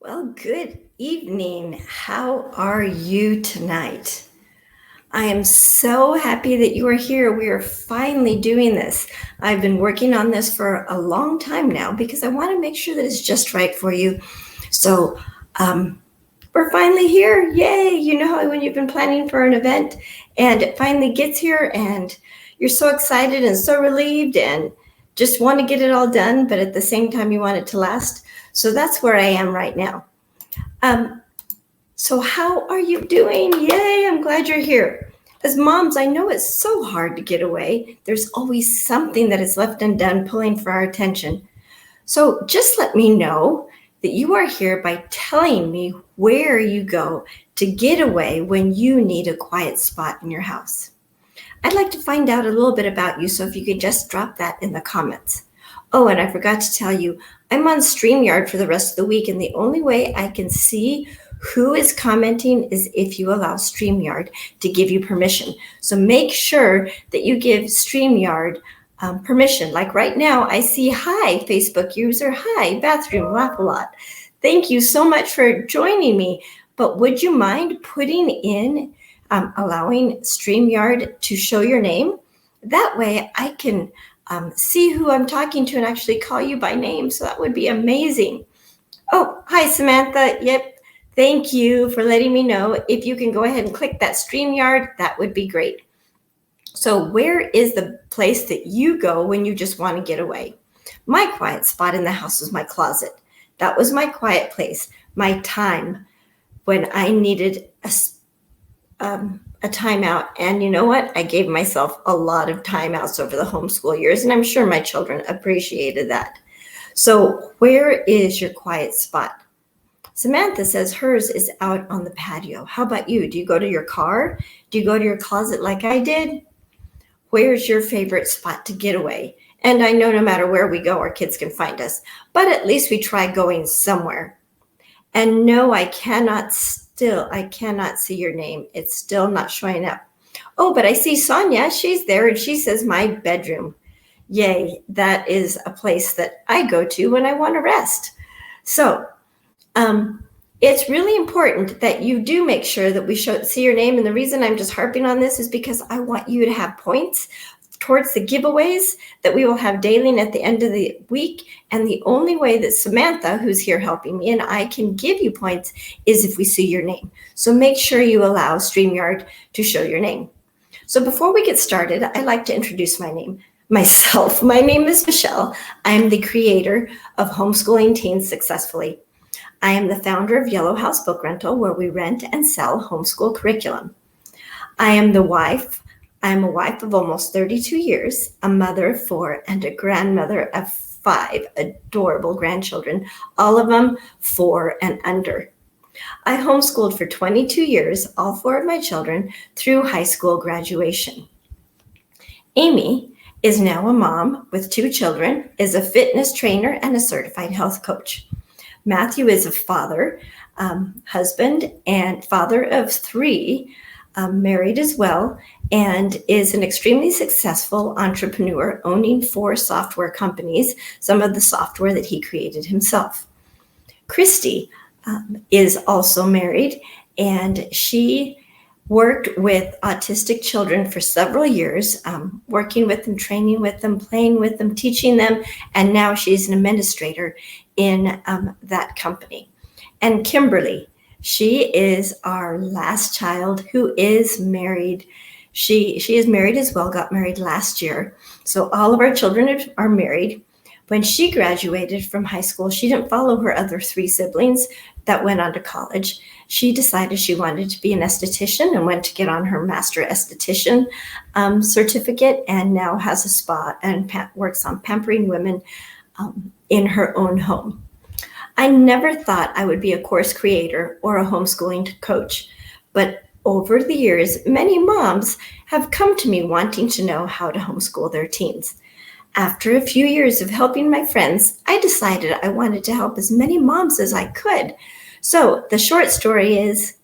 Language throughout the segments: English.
Well, good evening. How are you tonight? I am so happy that you are here. We are finally doing this. I've been working on this for a long time now because I want to make sure that it's just right for you. So, we're finally here. Yay! You know how when you've been planning for an event and it finally gets here and you're so excited and so relieved and just want to get it all done, but at the same time, you want it to last. So, that's where I am right now. Um, so, how are you doing? Yay, I'm glad you're here. As moms, I know it's so hard to get away. There's always something that is left undone pulling for our attention. So, just let me know that you are here by telling me where you go to get away when you need a quiet spot in your house. I'd like to find out a little bit about you, so if you could just drop that in the comments. Oh, and I forgot to tell you, I'm on StreamYard for the rest of the week, and the only way I can see who is commenting is if you allow StreamYard to give you permission. So make sure that you give StreamYard permission. Like right now, I see, hi, Facebook user, hi, bathroom, laugh a lot. Thank you so much for joining me. But would you mind putting in allowing StreamYard to show your name? That way I can see who I'm talking to and actually call you by name. So that would be amazing. Oh, hi, Samantha. Yep. Thank you for letting me know. If you can go ahead and click that StreamYard, that would be great. So where is the place that you go when you just want to get away? My quiet spot in the house was my closet. That was my quiet place, my time when I needed a timeout. And you know what? I gave myself a lot of timeouts over the homeschool years, and I'm sure my children appreciated that. So where is your quiet spot? Samantha says hers is out on the patio. How about you? Do you go to your car? Do you go to your closet like I did? Where's your favorite spot to get away? And I know no matter where we go, our kids can find us, but at least we try going somewhere. And no, I cannot see your name. It's still not showing up. Oh, but I see Sonia. She's there and she says my bedroom. Yay, that is a place that I go to when I want to rest. So, it's really important that you do make sure that we see your name. And the reason I'm just harping on this is because I want you to have points towards the giveaways that we will have daily and at the end of the week. And the only way that Samantha, who's here helping me, and I can give you points is if we see your name. So make sure you allow StreamYard to show your name. So before we get started, I'd like to introduce myself. My name is Michelle. I'm the creator of Homeschooling Teens Successfully. I am the founder of Yellow House Book Rental, where we rent and sell homeschool curriculum. I am a wife of almost 32 years, a mother of 4, and a grandmother of 5 adorable grandchildren, all of them 4 and under. I homeschooled for 22 years, all 4 of my children, through high school graduation. Amy is now a mom with 2 children, is a fitness trainer, and a certified health coach. Matthew is a father, husband, and father of 3, married as well, and is an extremely successful entrepreneur, owning 4 software companies, some of the software that he created himself. Christy is also married, and she worked with autistic children for several years, working with them, training with them, playing with them, teaching them, and now she's an administrator in that company. And Kimberly, she is our last child who is married. She is married as well, got married last year. So all of our children are married. When she graduated from high school, she didn't follow her other 3 siblings that went on to college. She decided she wanted to be an esthetician and went to get on her master esthetician certificate, and now has a spa and works on pampering women in her own home. I never thought I would be a course creator or a homeschooling coach, but over the years, many moms have come to me wanting to know how to homeschool their teens. After a few years of helping my friends, I decided I wanted to help as many moms as I could. So the short story is,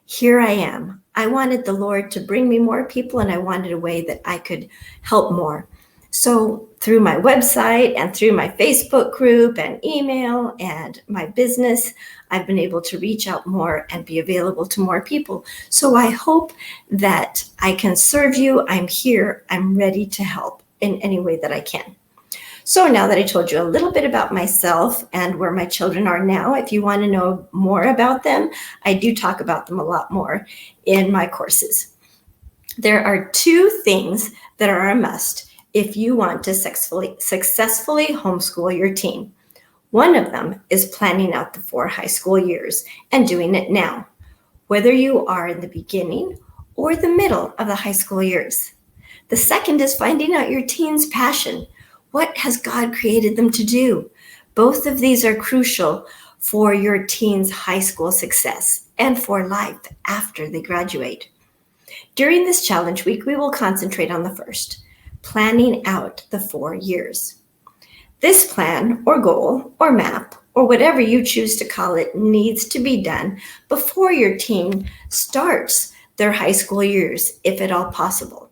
here I am. I wanted the Lord to bring me more people, and I wanted a way that I could help more. So through my website and through my Facebook group and email and my business, I've been able to reach out more and be available to more people. So I hope that I can serve you. I'm here. I'm ready to help in any way that I can. So now that I told you a little bit about myself and where my children are now, if you want to know more about them, I do talk about them a lot more in my courses. There are two things that are a must if you want to successfully homeschool your teen. One of them is planning out the 4 high school years and doing it now, whether you are in the beginning or the middle of the high school years. The second is finding out your teen's passion. What has God created them to do? Both of these are crucial for your teen's high school success and for life after they graduate. During this challenge week, we will concentrate on the first, planning out the 4 years. This plan or goal or map or whatever you choose to call it needs to be done before your teen starts their high school years, if at all possible.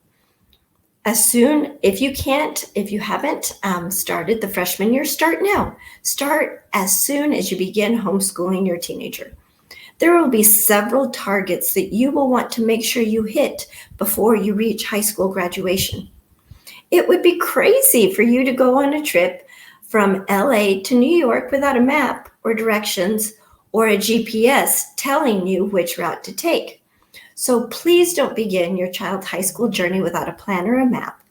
If you haven't started the freshman year, start now. Start as soon as you begin homeschooling your teenager. There will be several targets that you will want to make sure you hit before you reach high school graduation. It would be crazy for you to go on a trip from LA to New York without a map or directions or a GPS telling you which route to take. So please don't begin your child's high school journey without a plan or a map.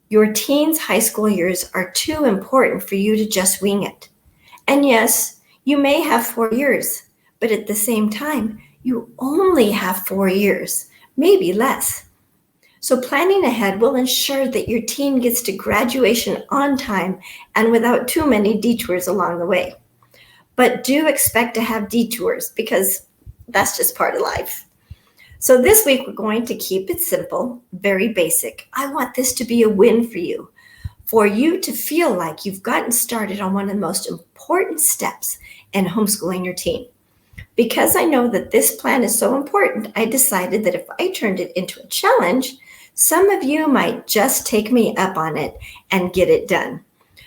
Your teen's high school years are too important for you to just wing it. And yes, you may have 4 years, but at the same time, you only have 4 years, maybe less. So planning ahead will ensure that your teen gets to graduation on time and without too many detours along the way. But do expect to have detours because that's just part of life. So this week, we're going to keep it simple, very basic. I want this to be a win for you to feel like you've gotten started on one of the most important steps in homeschooling your teen. Because I know that this plan is so important, I decided that if I turned it into a challenge, some of you might just take me up on it and get it done.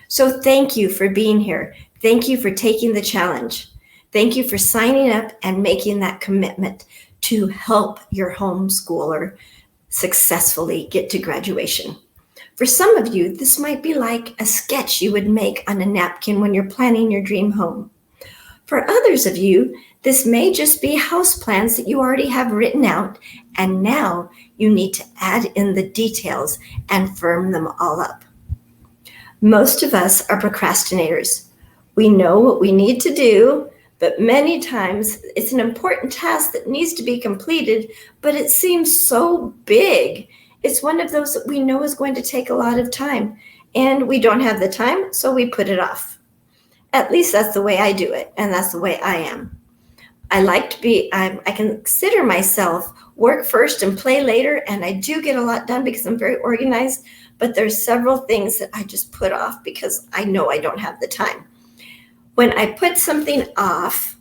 So thank you for being here. Thank you for taking the challenge. Thank you for signing up and making that commitment to help your homeschooler successfully get to graduation. For some of you, this might be like a sketch you would make on a napkin when you're planning your dream home. For others of you, this may just be house plans that you already have written out, and now you need to add in the details and firm them all up. Most of us are procrastinators. We know what we need to do, but many times it's an important task that needs to be completed, but it seems so big. It's one of those that we know is going to take a lot of time, and we don't have the time, so we put it off. At least that's the way I do it, and that's the way I am. I consider myself work first and play later, and I do get a lot done because I'm very organized, but there's several things that I just put off because I know I don't have the time. When I put something off,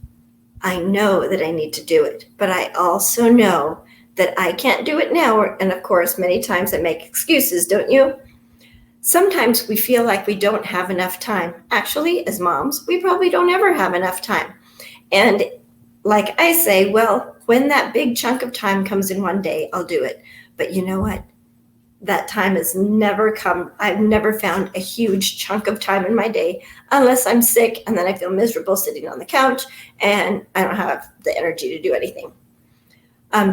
I know that I need to do it, but I also know that I can't do it now. And of course, many times I make excuses, don't you? Sometimes we feel like we don't have enough time. Actually, as moms, we probably don't ever have enough time. And like I say, well, when that big chunk of time comes in one day, I'll do it. But you know what? That time has never come. I've never found a huge chunk of time in my day unless I'm sick and then I feel miserable sitting on the couch and I don't have the energy to do anything.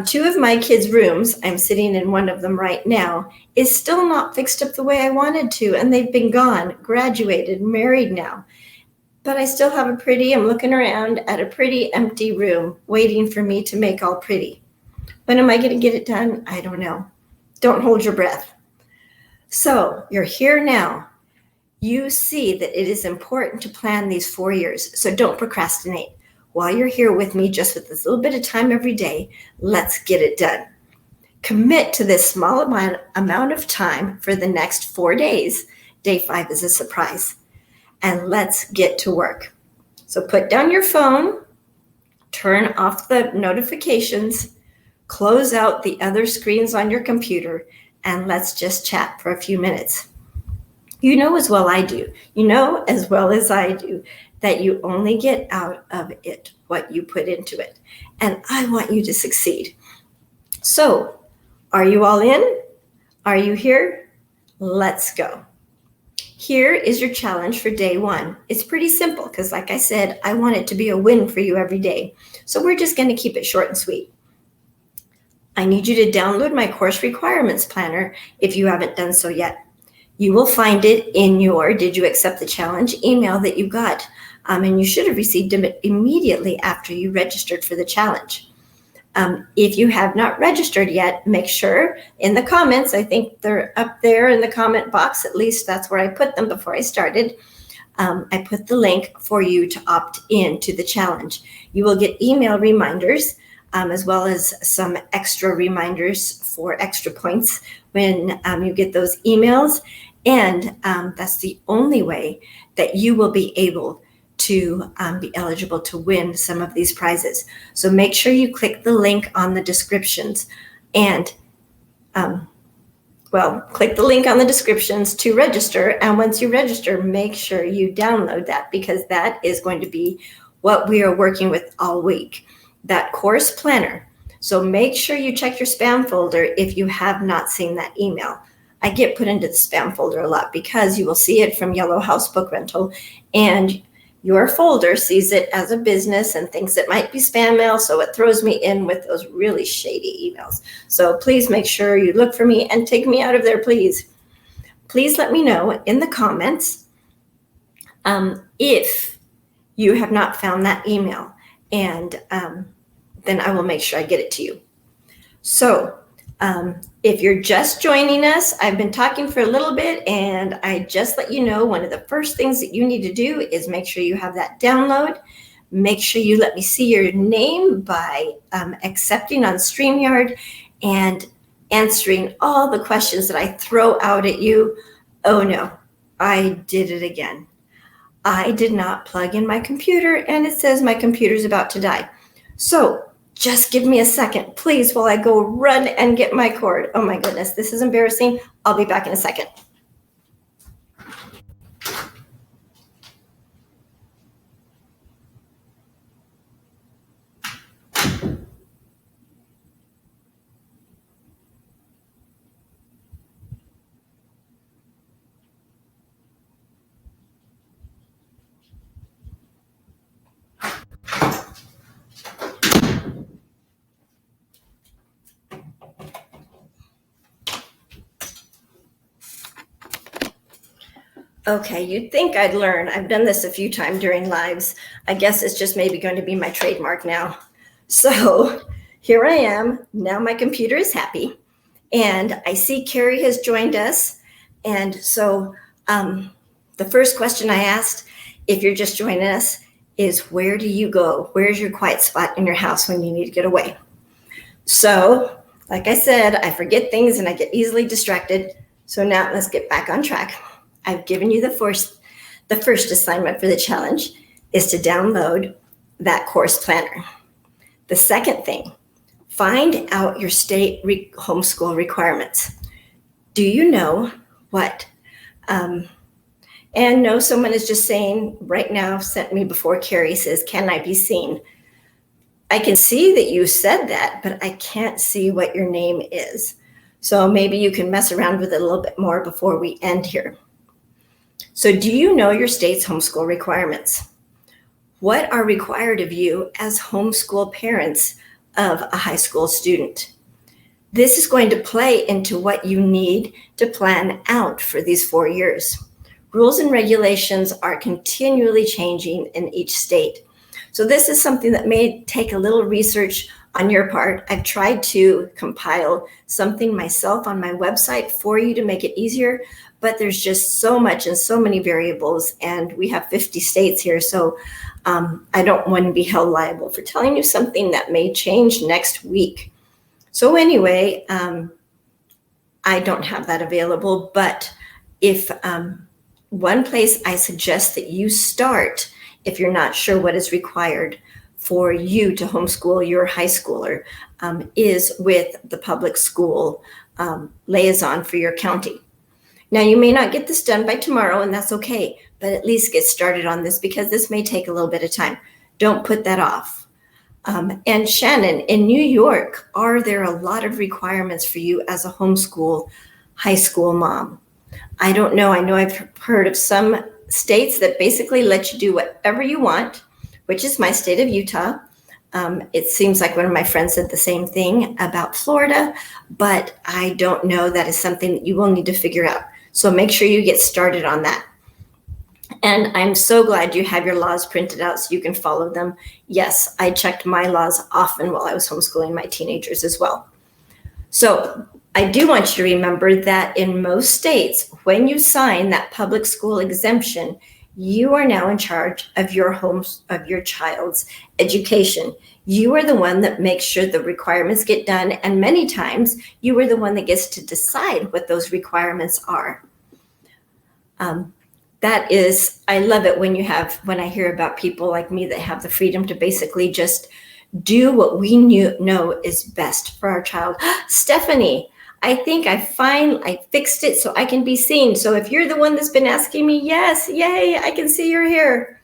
2 of my kids' rooms, I'm sitting in one of them right now, is still not fixed up the way I wanted to, and they've been gone, graduated, married now. But I still have I'm looking around at a pretty empty room waiting for me to make all pretty. When am I going to get it done? I don't know. Don't hold your breath. So you're here now. You see that it is important to plan these 4 years, so don't procrastinate. While you're here with me, just with this little bit of time every day, let's get it done. Commit to this small amount of time for the next 4 days. Day 5 is a surprise. And let's get to work. So put down your phone, turn off the notifications, close out the other screens on your computer, and let's just chat for a few minutes. You know as well as I do that you only get out of it what you put into it. And I want you to succeed. So, are you all in? Are you here? Let's go. Here is your challenge for day 1. It's pretty simple because, like I said, I want it to be a win for you every day. So we're just going to keep it short and sweet. I need you to download my course requirements planner if you haven't done so yet. You will find it in your Did You Accept the Challenge email that you got. And you should have received it immediately after you registered for the challenge. If you have not registered yet, make sure in the comments, I think they're up there in the comment box, at least that's where I put them before I started. I put the link for you to opt in to the challenge. You will get email reminders as well as some extra reminders for extra points when you get those emails. And that's the only way that you will be able to be eligible to win some of these prizes. So make sure you click the link on the descriptions and click the link on the descriptions to register. And once you register, make sure you download that because that is going to be what we are working with all week, that course planner. So make sure you check your spam folder if you have not seen that email. I get put into the spam folder a lot because you will see it from Yellow House Book Rental and your folder sees it as a business and thinks it might be spam mail, so it throws me in with those really shady emails. So please make sure you look for me and take me out of there, please. Please let me know in the comments if you have not found that email, and then I will make sure I get it to you. So if you're just joining us, I've been talking for a little bit and I just let you know one of the first things that you need to do is make sure you have that download. Make sure you let me see your name by accepting on StreamYard and answering all the questions that I throw out at you. Oh no, I did it again. I did not plug in my computer and it says my computer's about to die. So just give me a second, please, while I go run and get my cord. Oh my goodness, this is embarrassing. I'll be back in a second. Okay, you'd think I'd learn. I've done this a few times during lives. I guess it's just maybe going to be my trademark now. So here I am. Now my computer is happy. And I see Carrie has joined us. And so the first question I asked, if you're just joining us, is where do you go? Where's your quiet spot in your house when you need to get away? So, like I said, I forget things and I get easily distracted. So now let's get back on track. I've given you the first assignment for the challenge is to download that course planner. The second thing, find out your state homeschool requirements. Do you know what? And no, someone is just saying right now, sent me before Carrie says, can I be seen? I can see that you said that, but I can't see what your name is. So maybe you can mess around with it a little bit more before we end here. So do you know your state's homeschool requirements? What are required of you as homeschool parents of a high school student? This is going to play into what you need to plan out for these 4 years. Rules and regulations are continually changing in each state. So this is something that may take a little research on your part. I've tried to compile something myself on my website for you to make it easier, but there's just so much and so many variables, and we have 50 states here, so I don't want to be held liable for telling you something that may change next week. So anyway, I don't have that available, but if one place I suggest that you start, if you're not sure what is required for you to homeschool your high schooler, is with the public school liaison for your county. Now, you may not get this done by tomorrow, and that's okay, but at least get started on this because this may take a little bit of time. Don't put that off. And Shannon, in New York, are there a lot of requirements for you as a homeschool high school mom? I don't know. I know I've heard of some states that basically let you do whatever you want, which is my state of Utah. It seems like one of my friends said the same thing about Florida, but I don't know. That is something that you will need to figure out. So make sure you get started on that. And I'm so glad you have your laws printed out so you can follow them. Yes, I checked my laws often while I was homeschooling my teenagers as well. So I do want you to remember that in most states, when you sign that public school exemption, you are now in charge of your child's education. You are the one that makes sure the requirements get done. And many times you are the one that gets to decide what those requirements are. I love it when I hear about people like me that have the freedom to basically just do what we know is best for our child. Stephanie, I think I fixed it so I can be seen. So if you're the one that's been asking me, yes, yay, I can see you're here.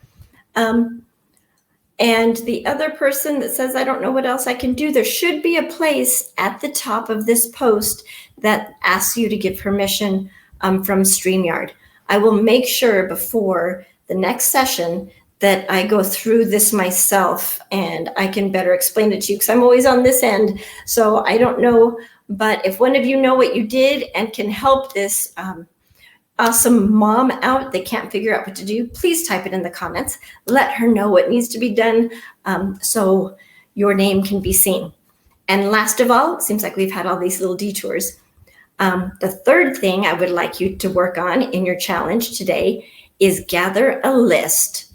And the other person that says, I don't know what else I can do, there should be a place at the top of this post that asks you to give permission from StreamYard. I will make sure before the next session that I go through this myself and I can better explain it to you because I'm always on this end. So I don't know, but if one of you know what you did and can help this awesome mom out that can't figure out what to do, please type it in the comments. Let her know what needs to be done so your name can be seen. And last of all, it seems like we've had all these little detours. The third thing I would like you to work on in your challenge today is gather a list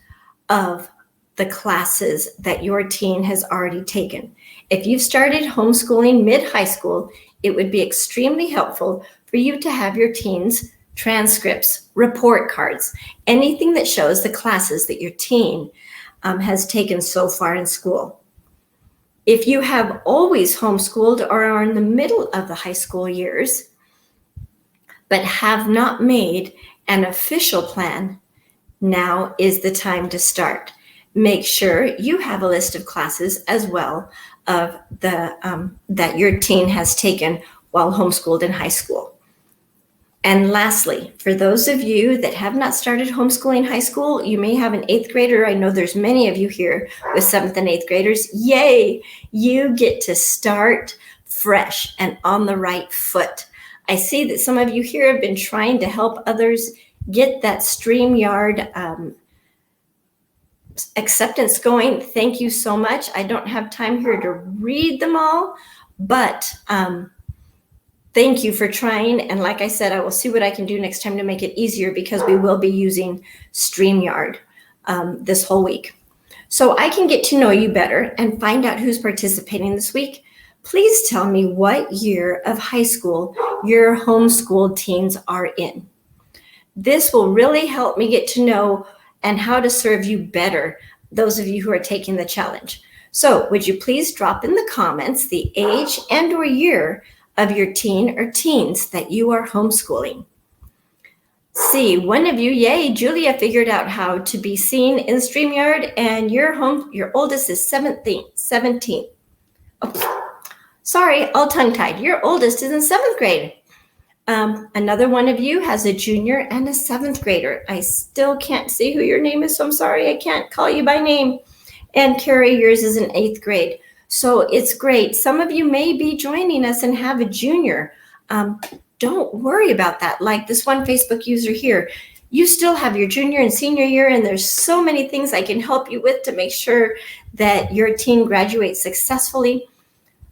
of the classes that your teen has already taken. If you've started homeschooling mid-high school, it would be extremely helpful for you to have your teen's transcripts, report cards, anything that shows the classes that your teen has taken so far in school. If you have always homeschooled or are in the middle of the high school years, but have not made an official plan, now is the time to start. Make sure you have a list of classes as well of that your teen has taken while homeschooled in high school. And lastly, for those of you that have not started homeschooling high school, you may have an 8th grader. I know there's many of you here with 7th and 8th graders. Yay, you get to start fresh and on the right foot. I see that some of you here have been trying to help others get that StreamYard acceptance going. Thank you so much. I don't have time here to read them all, but thank you for trying. And like I said, I will see what I can do next time to make it easier because we will be using StreamYard this whole week. So I can get to know you better and find out who's participating this week. Please tell me what year of high school your homeschooled teens are in. This will really help me get to know and how to serve you better, those of you who are taking the challenge. So would you please drop in the comments the age and or year of your teen or teens that you are homeschooling. See, one of you, yay, Julia figured out how to be seen in StreamYard, and your oldest is 17. Oh, sorry, all tongue-tied. Your oldest is in 7th grade. Another one of you has a junior and a 7th grader. I still can't see who your name is, so I'm sorry I can't call you by name. And Carrie, yours is in 8th grade. So it's great. Some of you may be joining us and have a junior. Don't worry about that. Like this one Facebook user here, you still have your junior and senior year, and there's so many things I can help you with to make sure that your teen graduates successfully.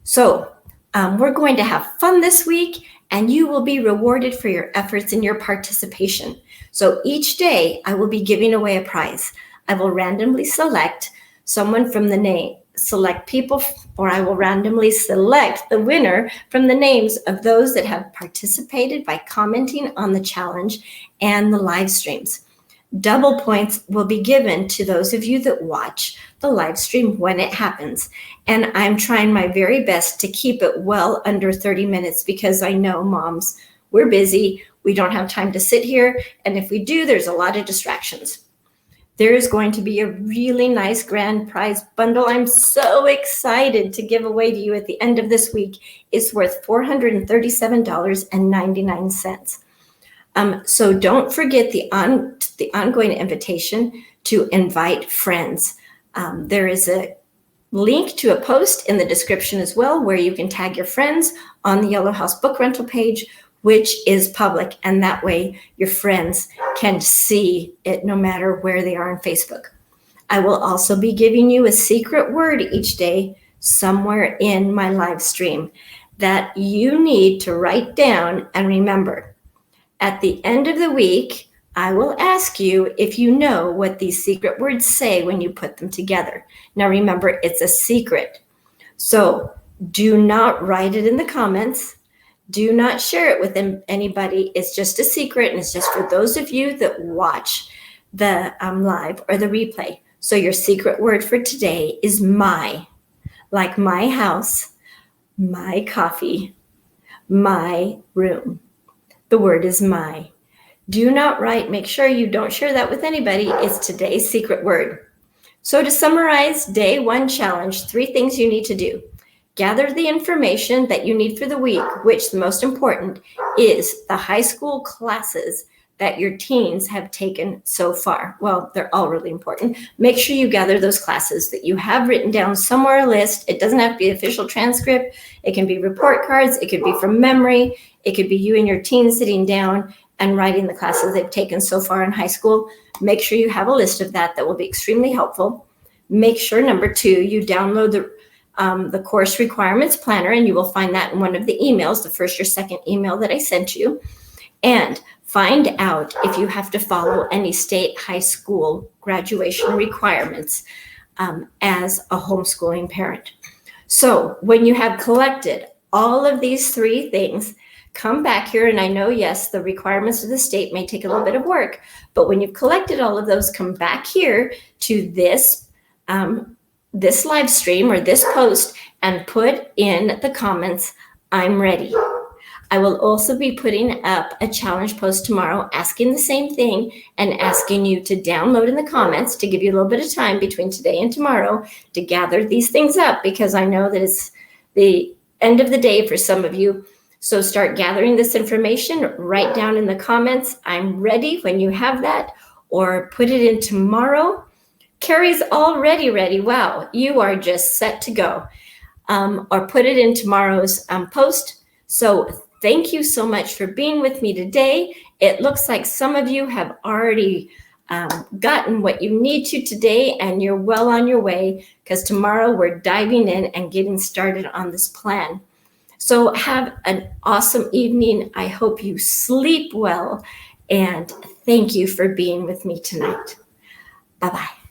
So we're going to have fun this week, and you will be rewarded for your efforts and your participation. So each day I will be giving away a prize. I will randomly select someone from the name, select people, or I will randomly select the winner from the names of those that have participated by commenting on the challenge and the live streams. Double points will be given to those of you that watch the live stream when it happens. And I'm trying my very best to keep it well under 30 minutes because I know moms, we're busy. We don't have time to sit here. And if we do, there's a lot of distractions. There is going to be a really nice grand prize bundle I'm so excited to give away to you at the end of this week. It's worth $437.99. So don't forget the ongoing invitation to invite friends. There is a link to a post in the description as well, where you can tag your friends on the Yellow House book rental page, which is public. And that way your friends can see it no matter where they are on Facebook. I will also be giving you a secret word each day somewhere in my live stream that you need to write down and remember. At the end of the week, I will ask you if you know what these secret words say when you put them together. Now remember, it's a secret. So do not write it in the comments. Do not share it with anybody. It's just a secret, and it's just for those of you that watch the live or the replay. So your secret word for today is my, like my house, my coffee, my room. The word is my. Do not write. Make sure you don't share that with anybody. It's today's secret word. So to summarize day 1 challenge, 3 things you need to do. Gather the information that you need for the week, which the most important is the high school classes that your teens have taken so far. Well, they're all really important. Make sure you gather those classes that you have written down somewhere, a list. It doesn't have to be an official transcript. It can be report cards. It could be from memory. It could be you and your teens sitting down and writing the classes they've taken so far in high school. Make sure you have a list of that. That will be extremely helpful. Make sure, number 2, you download the course requirements planner, and you will find that in one of the emails, the first or second email that I sent you. And find out if you have to follow any state high school graduation requirements as a homeschooling parent. So when you have collected all of these 3 things, come back here. And I know, yes, the requirements of the state may take a little bit of work, but when you've collected all of those, come back here to this live stream or this post and put in the comments, I'm ready. I will also be putting up a challenge post tomorrow asking the same thing and asking you to download in the comments to give you a little bit of time between today and tomorrow to gather these things up, because I know that it's the end of the day for some of you. So start gathering this information, write down in the comments, I'm ready when you have that, or put it in tomorrow. Carrie's already ready. Wow, you are just set to go. Or put it in tomorrow's post. So thank you so much for being with me today. It looks like some of you have already gotten what you need to today, and you're well on your way, because tomorrow we're diving in and getting started on this plan. So have an awesome evening. I hope you sleep well, and thank you for being with me tonight. Bye-bye.